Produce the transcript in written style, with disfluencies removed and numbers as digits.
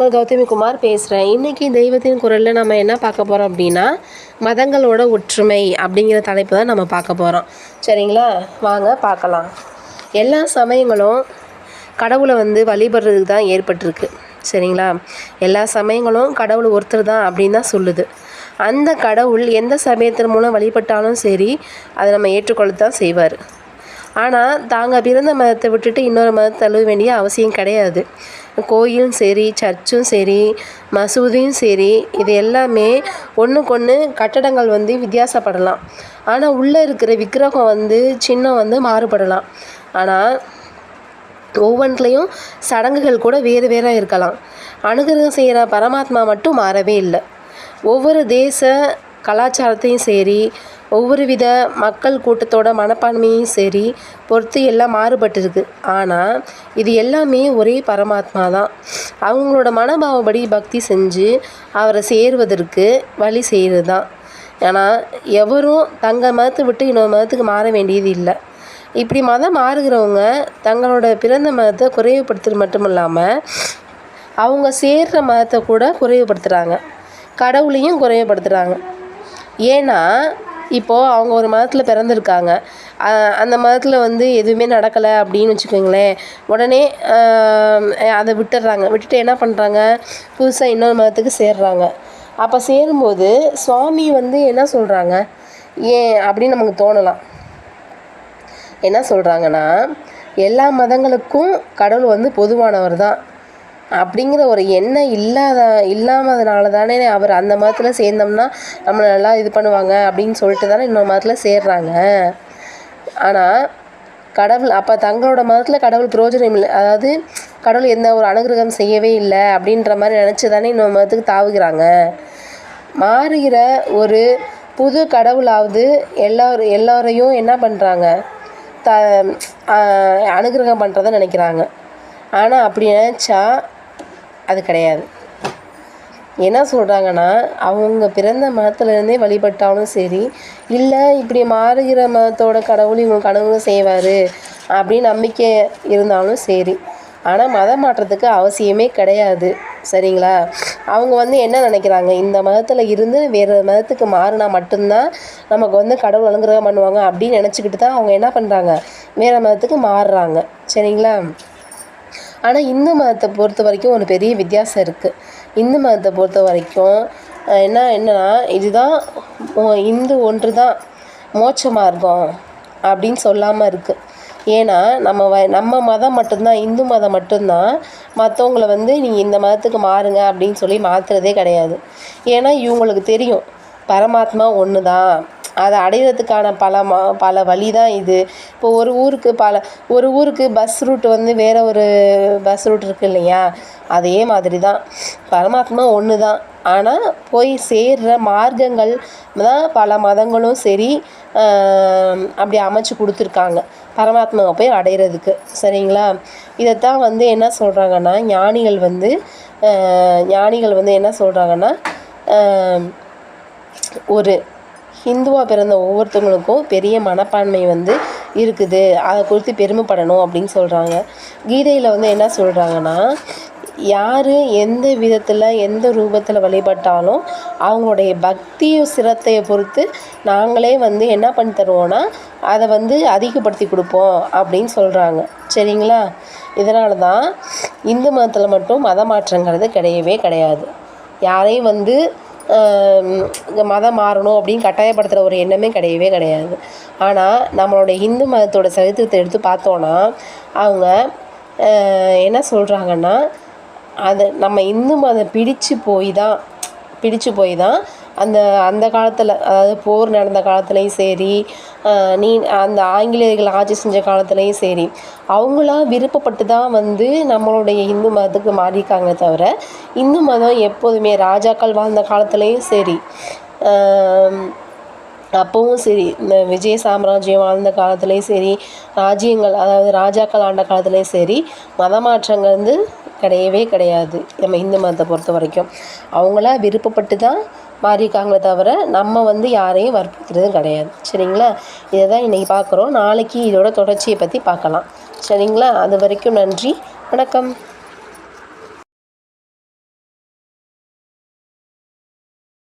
உங்கள் கௌதமி குமார் பேசுகிறேன். இன்றைக்கி தெய்வத்தின் குரலில் நம்ம என்ன பார்க்க போகிறோம் அப்படின்னா, மதங்களோட ஒற்றுமை அப்படிங்கிற தலைப்பு தான் நம்ம பார்க்க போகிறோம். சரிங்களா, வாங்க பார்க்கலாம். எல்லா சமயங்களும் கடவுளை வழிபடுறதுக்கு தான் ஏற்பட்டிருக்கு. சரிங்களா, எல்லா சமயங்களும் கடவுள் ஒருத்தர் தான் அப்படின்னு தான் சொல்லுது. அந்த கடவுள் எந்த சமயத்தின் மூலம் வழிபட்டாலும் சரி, அதை நம்ம ஏற்றுக்கொள்ள தான் செய்வார். ஆனால் தாங்க பிறந்த மதத்தை விட்டுட்டு இன்னொரு மதத்தை தழுவ வேண்டிய அவசியம் கிடையாது. கோயிலும் சரி, சர்ச்சும் சரி, மசூதியும் சரி, இது எல்லாமே ஒன்றுக்கொன்று கட்டடங்கள் வித்தியாசப்படலாம். ஆனால் உள்ளே இருக்கிற விக்கிரகம் சின்னம் மாறுபடலாம். ஆனால் ஒவ்வொன்றுலேயும் சடங்குகள் கூட வேறு வேறாக இருக்கலாம். அனுகிரகம் செய்கிற பரமாத்மா மட்டும் மாறவே இல்லை. ஒவ்வொரு தேச கலாச்சாரத்தையும் சரி, ஒவ்வொரு வித மக்கள் கூட்டத்தோட மனப்பான்மையும் சரி பொறுத்து எல்லாம் மாறுபட்டிருக்கு. ஆனால் இது எல்லாமே ஒரே பரமாத்மா தான். அவங்களோட மனபாவப்படி பக்தி செஞ்சு அவரை சேருவதற்கு வழி செய்கிறது தான். ஆனால் எவரும் தங்கள் மதத்தை விட்டு இன்னொரு மதத்துக்கு மாற வேண்டியது இல்லை. இப்படி மதம் மாறுகிறவங்க தங்களோட பிறந்த மதத்தை குறைவுபடுத்துறது மட்டும் இல்லாமல் அவங்க சேர்கிற மதத்தை கூட குறைவுபடுத்துகிறாங்க, கடவுளையும் குறைவுபடுத்துகிறாங்க. ஏன்னா இப்போது அவங்க ஒரு மதத்தில் பிறந்திருக்காங்க, அந்த மதத்தில் எதுவுமே நடக்கலை அப்படின்னு வச்சுக்கோங்களேன், உடனே அதை விட்டுட்டு என்ன பண்ணுறாங்க, புதுசாக இன்னொரு மதத்துக்கு சேர்றாங்க. அப்போ சேரும்போது சுவாமி என்ன சொல்கிறாங்க ஏன் அப்படின்னு நமக்கு தோணலாம். என்ன சொல்கிறாங்கன்னா, எல்லா மதங்களுக்கும் கடவுள் பொதுவானவர் தான் அப்படிங்கிற ஒரு எண்ணம் இல்லாமதனால தானே அவர் அந்த மதத்தில் சேர்ந்தோம்னா நம்மளை நல்லா இது பண்ணுவாங்க அப்படின்னு சொல்லிட்டு தானே இன்னொரு மதத்தில் சேர்றாங்க. ஆனால் கடவுள் அப்போ தங்களோட மதத்தில் கடவுள் பிரயோஜனம் இல்லை, அதாவது கடவுள் எந்த ஒரு அனுகிரகம் செய்யவே இல்லை அப்படின்ற மாதிரி நினச்சி தானே இன்னொரு மதத்துக்கு தாவுகிறாங்க. மாறுகிற ஒரு புது கடவுளாவது எல்லோரையும் என்ன பண்ணுறாங்க, அனுகிரகம் பண்ணுறதை நினைக்கிறாங்க. ஆனால் அப்படி நினச்சா அது கிடையாது. என்ன சொல்கிறாங்கன்னா, அவங்க பிறந்த மதத்துலேருந்தே வழிபட்டாலும் சரி, இல்லை இப்படி மாறுகிற மதத்தோட கடவுள் இவங்க கடவுள் செய்வார் அப்படின்னு நம்பிக்கை இருந்தாலும் சரி, ஆனால் மதம் மாற்றத்துக்கு அவசியமே கிடையாது. சரிங்களா, அவங்க என்ன நினைக்கிறாங்க, இந்த மதத்தில் இருந்து வேறு மதத்துக்கு மாறினா மட்டும்தான் நமக்கு கடவுள் அனுகிரகம் பண்ணுவாங்க அப்படின்னு நினச்சிக்கிட்டு தான் அவங்க என்ன பண்ணுறாங்க, வேறு மதத்துக்கு மாறுறாங்க. சரிங்களா, ஆனால் இந்து மதத்தை பொறுத்த வரைக்கும் ஒரு பெரிய வித்தியாசம் இருக்குது. இந்து மதத்தை பொறுத்த வரைக்கும் என்னன்னா இதுதான் இந்து ஒன்று தான் மோட்ச மார்க்கம் அப்படின்னு சொல்லாமல் இருக்குது. ஏன்னா நம்ம மதம் மட்டும்தான், இந்து மதம் மட்டும்தான் மற்றவங்கள நீங்கள் இந்த மதத்துக்கு மாறுங்க அப்படின்னு சொல்லி மாற்றுறதே கிடையாது. ஏன்னா இவங்களுக்கு தெரியும் பரமாத்மா ஒன்று தான், அதை அடையிறதுக்கான பல வழி தான் இது. இப்போ ஒரு ஊருக்கு பஸ் ரூட் வேறு ஒரு பஸ் ரூட் இருக்குது இல்லையா, அதே மாதிரி தான் பரமாத்மா ஒன்று தான். ஆனால் போய் சேர்கிற மார்க்கங்கள் தான் பல மதங்களும் சரி அப்படி அமைச்சு கொடுத்துருக்காங்க பரமாத்மாவை போய் அடையிறதுக்கு. சரிங்களா, இதைத்தான் என்ன சொல்கிறாங்கன்னா ஞானிகள் என்ன சொல்கிறாங்கன்னா, ஒரு ஹிந்துவாக பிறந்த ஒவ்வொருத்தவங்களுக்கும் பெரிய மனப்பான்மை இருக்குது, அதை குறித்து பெருமைப்படணும் அப்படின்னு சொல்கிறாங்க. கீதையில் என்ன சொல்கிறாங்கன்னா, யார் எந்த விதத்தில் எந்த ரூபத்தில் வழிபட்டாலும் அவங்களுடைய பக்தி சிரத்தையை பொறுத்து நாங்களே என்ன பண்ணி தருவோன்னா அதை அதிகப்படுத்தி கொடுப்போம் அப்படின்னு சொல்கிறாங்க. சரிங்களா, இதனால தான் இந்து மதத்தில் மட்டும் மத மாற்றங்கிறது கிடையவே கிடையாது. யாரையும் மதம் மாறணும் அப்படின்னு கட்டாயப்படுத்துகிற ஒரு எண்ணமே கிடையவே கிடையாது. ஆனால் நம்மளுடைய இந்து மதத்தோட சரித்திரத்தை எடுத்து பார்த்தோன்னா அவங்க என்ன சொல்கிறாங்கன்னா, அதை நம்ம இந்து மதம் பிடிச்சு போய் தான் அந்த காலத்தில், அதாவது போர் நடந்த காலத்துலேயும் சரி, அந்த ஆங்கிலேயர்கள் ஆட்சி செஞ்ச காலத்துலேயும் சரி, அவங்களாம் விருப்பப்பட்டு தான் நம்மளுடைய இந்து மதத்துக்கு மாறியிருக்காங்க. தவிர இந்து மதம் எப்போதுமே ராஜாக்கள் வாழ்ந்த காலத்துலேயும் சரி, அப்போவும் சரி, இந்த விஜய சாம்ராஜ்யம் வாழ்ந்த காலத்துலேயும் சரி, ராஜ்யங்கள் அதாவது ராஜாக்கள் ஆண்ட காலத்துலேயும் சரி, மத மாற்றங்கள் கிடையவே கிடையாது. நம்ம இந்து மதத்தை பொறுத்த வரைக்கும் அவங்களா விருப்பப்பட்டு தான் மாறியிருக்காங்களே தவிர நம்ம யாரையும் வற்புறுத்துறதும் கிடையாது. சரிங்களா, இதை தான் இன்றைக்கி பார்க்குறோம். நாளைக்கு இதோட தொடர்ச்சியை பற்றி பார்க்கலாம். சரிங்களா, அது வரைக்கும் நன்றி, வணக்கம்.